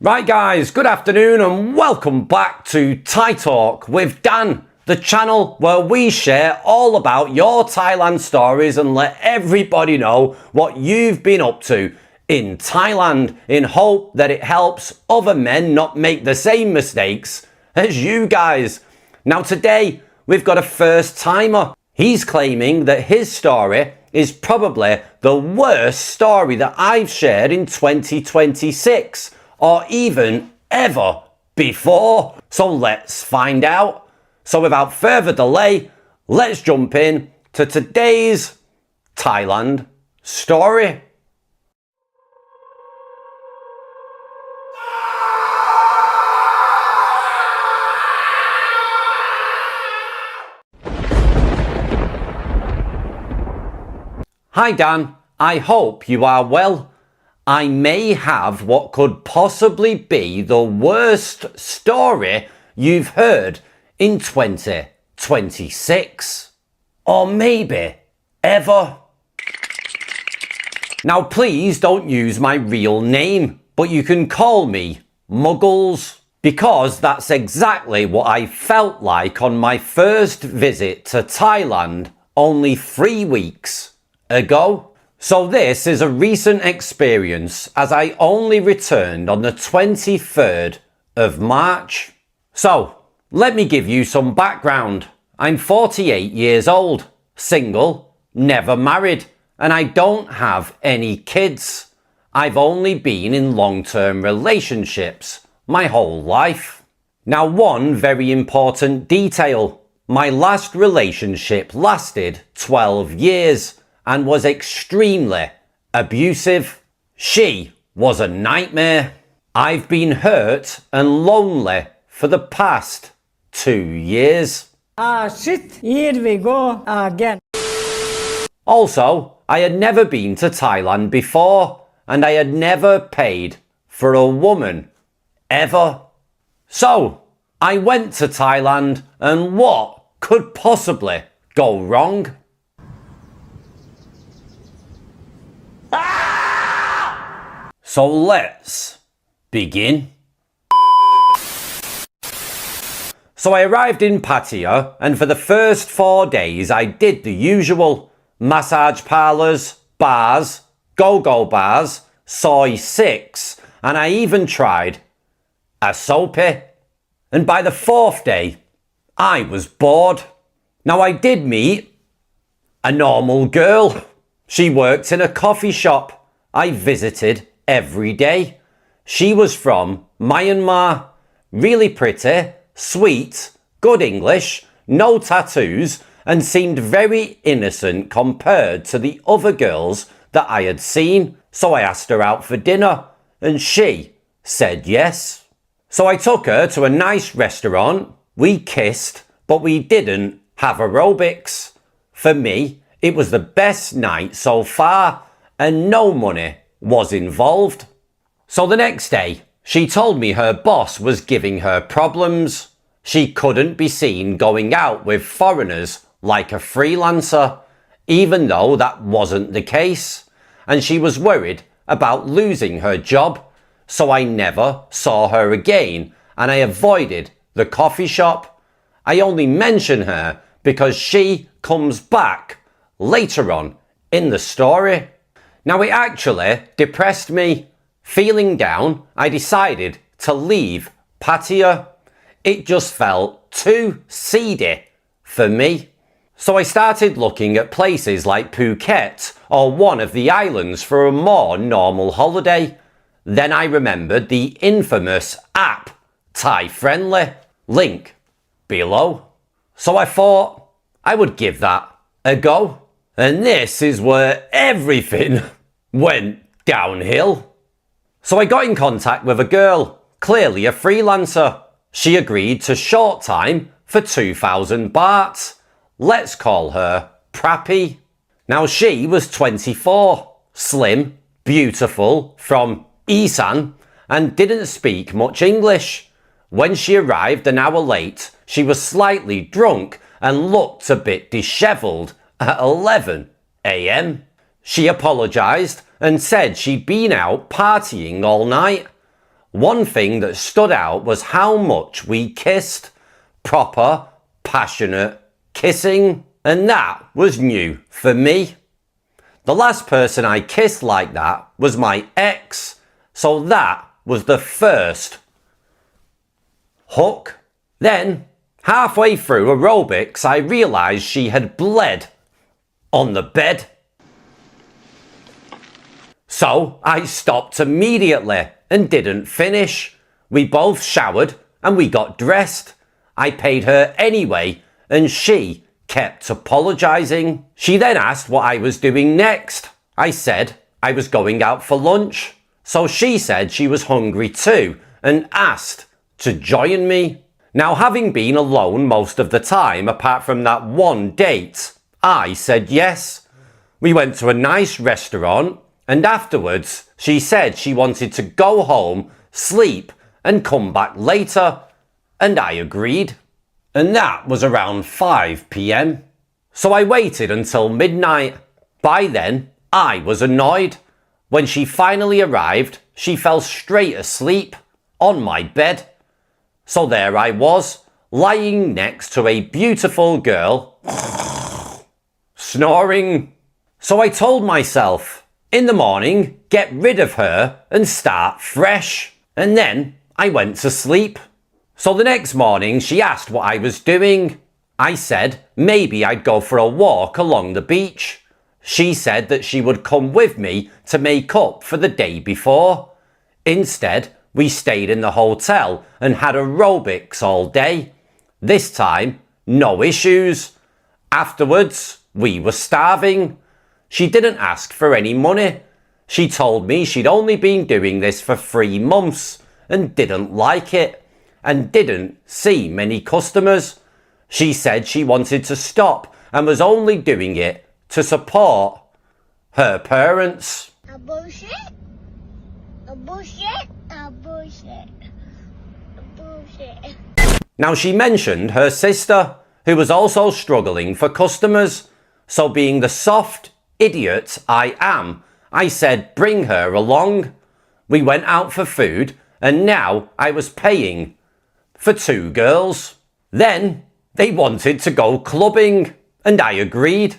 Right guys, good afternoon and welcome back to Thai Talk with Dan, the channel where we share all about your Thailand stories and let everybody know what you've been up to in Thailand in hope that it helps other men not make the same mistakes as you guys. Now today we've got a first timer. He's claiming that his story is probably the worst story that I've shared in 2026. Or even ever before. So let's find out. So without further delay, let's jump in to today's Thailand story. Hi Dan, I hope you are well. I may have what could possibly be the worst story you've heard in 2026. Or maybe ever. Now please don't use my real name, but you can call me Muggles, because that's exactly what I felt like on my first visit to Thailand only 3 weeks ago. So this is a recent experience as I only returned on the 23rd of March. So let me give you some background. I'm 48 years old, single, never married, and I don't have any kids. I've only been in long-term relationships my whole life. Now one very important detail. My last relationship lasted 12 years. And was extremely abusive. She was a nightmare. I've been hurt and lonely for the past 2 years. Shit, here we go again. Also, I had never been to Thailand before, and I had never paid for a woman, ever. So, I went to Thailand, and what could possibly go wrong? So let's begin. So I arrived in Pattaya, and for the first 4 days I did the usual. Massage parlours, bars, go-go bars, soy 6, and I even tried a soapy. And by the 4th day, I was bored. Now I did meet a normal girl. She worked in a coffee shop I visited every day. She was from Myanmar, really pretty, sweet, good English, no tattoos, and seemed very innocent compared to the other girls that I had seen. So I asked her out for dinner, and she said yes. So I took her to a nice restaurant. We kissed, but we didn't have aerobics. For me, it was the best night so far, and no money was involved. So the next day, she told me her boss was giving her problems. She couldn't be seen going out with foreigners like a freelancer, even though that wasn't the case. And she was worried about losing her job. So I never saw her again, and I avoided the coffee shop. I only mention her because she comes back later on in the story. Now it actually depressed me. Feeling down, I decided to leave Pattaya. It just felt too seedy for me. So I started looking at places like Phuket or one of the islands for a more normal holiday. Then I remembered the infamous app Thai Friendly, link below. So I thought I would give that a go. And this is where everything went downhill. So I got in contact with a girl, clearly a freelancer. She agreed to short time for 2,000 baht. Let's call her Prappy. Now she was 24, slim, beautiful, from Isan, and didn't speak much English. When she arrived an hour late, she was slightly drunk and looked a bit dishevelled at 11 a.m. She apologised and said she'd been out partying all night. One thing that stood out was how much we kissed. Proper, passionate kissing. And that was new for me. The last person I kissed like that was my ex. So that was the first hook. Then, halfway through aerobics, I realised she had bled on the bed. So I stopped immediately and didn't finish. We both showered and we got dressed. I paid her anyway and she kept apologising. She then asked what I was doing next. I said I was going out for lunch. So she said she was hungry too and asked to join me. Now, having been alone most of the time, apart from that one date, I said yes. We went to a nice restaurant and afterwards she said she wanted to go home, sleep and come back later. And I agreed. And that was around 5 p.m. So I waited until midnight. By then, I was annoyed. When she finally arrived, she fell straight asleep on my bed. So there I was, lying next to a beautiful girl, snoring. So I told myself, in the morning, get rid of her and start fresh. And then I went to sleep. So the next morning, she asked what I was doing. I said maybe I'd go for a walk along the beach. She said that she would come with me to make up for the day before. Instead, we stayed in the hotel and had aerobics all day. This time, no issues. Afterwards, we were starving. She didn't ask for any money. She told me she'd only been doing this for 3 months and didn't like it and didn't see many customers. She said she wanted to stop and was only doing it to support her parents. A bullshit. A bullshit. A bullshit. A bullshit. Now, she mentioned her sister, who was also struggling for customers. So being the soft idiot I am, I said bring her along. We went out for food and now I was paying for 2 girls. Then they wanted to go clubbing and I agreed.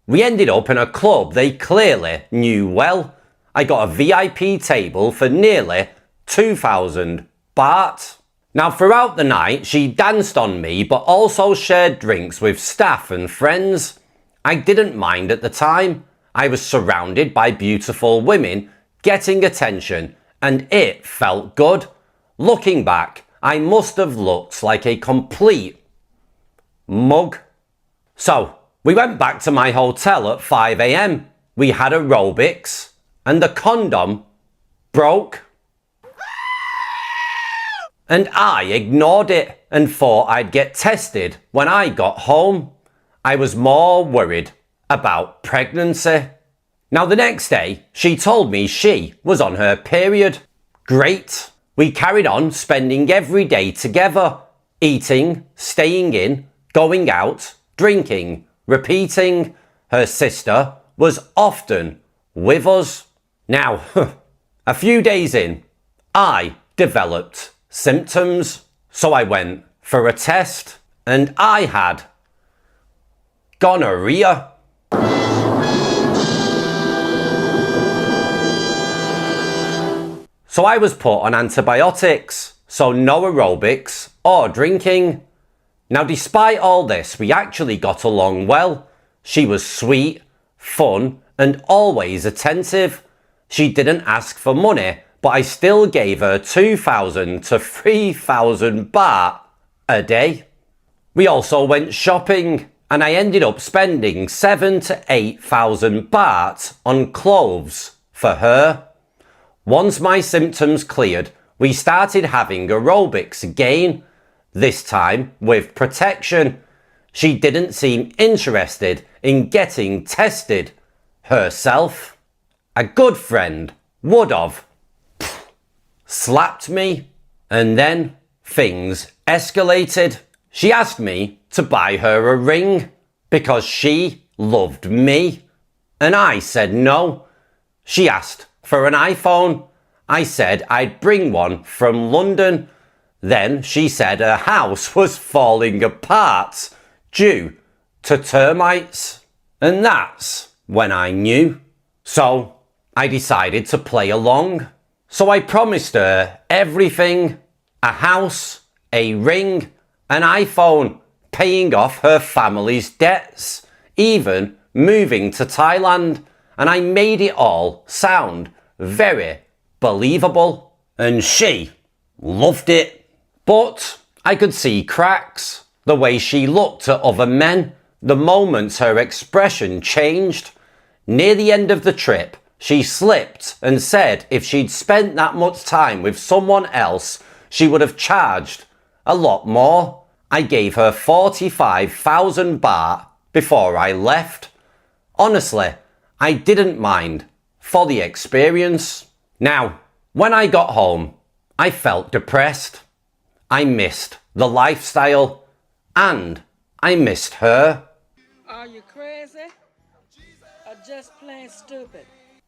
We ended up in a club they clearly knew well. I got a VIP table for nearly 2,000 baht. Now, throughout the night, she danced on me but also shared drinks with staff and friends. I didn't mind at the time. I was surrounded by beautiful women getting attention and it felt good. Looking back, I must have looked like a complete mug. So, we went back to my hotel at 5 a.m. We had aerobics and the condom broke. And I ignored it and thought I'd get tested when I got home. I was more worried about pregnancy. Now, the next day, she told me she was on her period. Great. We carried on spending every day together, eating, staying in, going out, drinking, repeating. Her sister was often with us. Now, a few days in, I developed symptoms. So I went for a test and I had gonorrhea. So I was put on antibiotics, so no aerobics or drinking. Now, despite all this, we actually got along well. She was sweet, fun, and always attentive. She didn't ask for money, but I still gave her 2,000 to 3,000 baht a day. We also went shopping, and I ended up spending 7,000 to 8,000 baht on clothes for her. Once my symptoms cleared, we started having aerobics again, this time with protection. She didn't seem interested in getting tested herself. A good friend would have slapped me, and then things escalated. She asked me to buy her a ring because she loved me, and I said no. She asked for an iPhone. I said I'd bring one from London. Then she said her house was falling apart due to termites. And that's when I knew. So I decided to play along. So I promised her everything: a house, a ring, an iPhone, paying off her family's debts, even moving to Thailand. And I made it all sound very believable. And she loved it. But I could see cracks. The way she looked at other men, the moment her expression changed. Near the end of the trip, she slipped and said if she'd spent that much time with someone else, she would have charged a lot more. I gave her 45,000 baht before I left. Honestly, I didn't mind for the experience. Now, when I got home, I felt depressed. I missed the lifestyle and I missed her. Are you crazy? Or just plain stupid?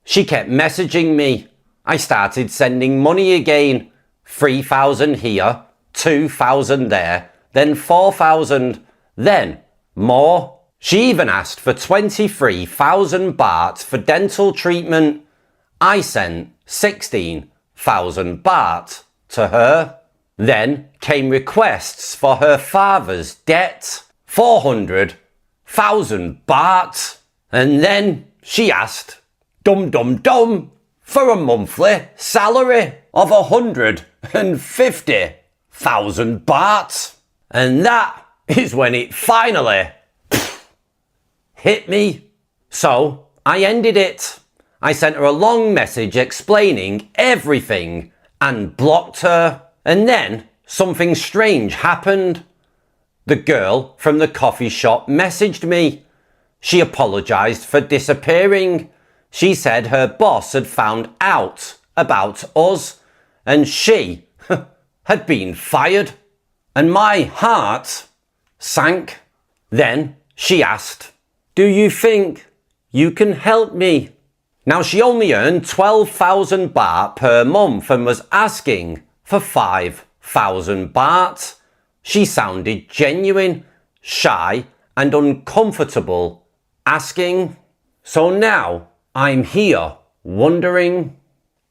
She kept messaging me. I started sending money again. 3,000 here, 2,000 there, then 4,000, then more. She even asked for 23,000 baht for dental treatment. I sent 16,000 baht to her. Then came requests for her father's debt, 400,000 baht. And then she asked, dum, for a monthly salary of 150,000 baht. And that is when it finally hit me. So I ended it. I sent her a long message explaining everything and blocked her. And then something strange happened. The girl from the coffee shop messaged me. She apologized for disappearing. She said her boss had found out about us and she had been fired. And my heart sank. Then she asked, "Do you think you can help me?" Now she only earned 12,000 baht per month and was asking for 5,000 baht. She sounded genuine, shy and uncomfortable asking. So now I'm here wondering,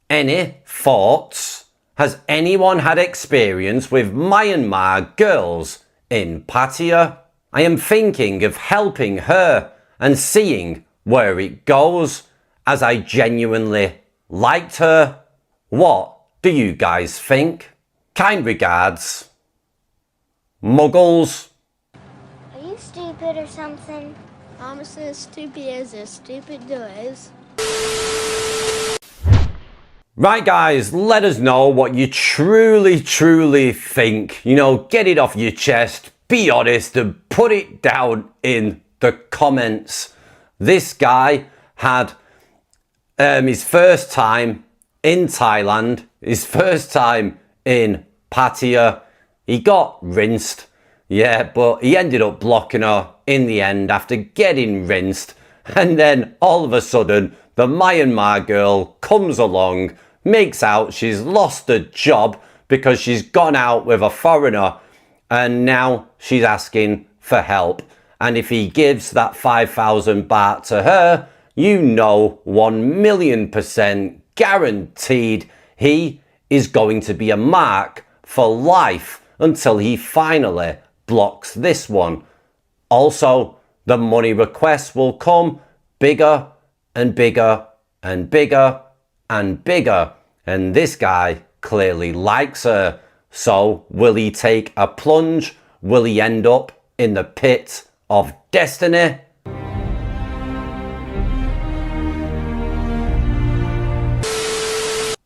any thoughts? Has anyone had experience with Myanmar girls in Pattaya? I am thinking of helping her and seeing where it goes, as I genuinely liked her. What do you guys think? Kind regards, Muggles. Are you stupid or something? I'm as stupid as stupid does. Right guys, let us know what you truly think. You know, get it off your chest, be honest and put it down in the comments. This guy had his first time in Thailand, his first time in Pattaya. He got rinsed, yeah, but he ended up blocking her in the end after getting rinsed. And then all of a sudden, the Myanmar girl comes along, makes out she's lost her job because she's gone out with a foreigner, and now she's asking for help. And if he gives that 5,000 baht to her, you know 1,000,000% guaranteed he is going to be a mark for life until he finally blocks this one. Also, the money requests will come bigger and bigger and bigger and bigger. And this guy clearly likes her. So will he take a plunge? Will he end up in the pit of destiny?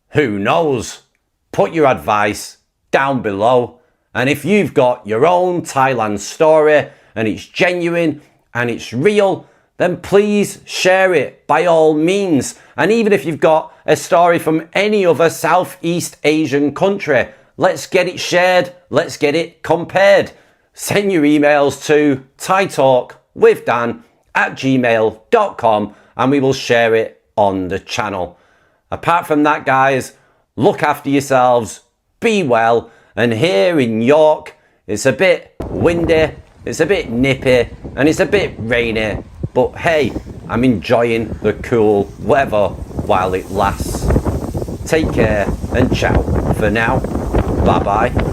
Who knows? Put your advice down below. And if you've got your own Thailand story and it's genuine and it's real, then please share it by all means. And even if you've got a story from any other Southeast Asian country, let's get it shared. Let's get it compared. Send your emails to thaitalkwithdan@gmail.com and we will share it on the channel. Apart from that, guys, look after yourselves, be well, and here in York, it's a bit windy, it's a bit nippy, and it's a bit rainy, but hey, I'm enjoying the cool weather while it lasts. Take care and ciao for now. Bye bye.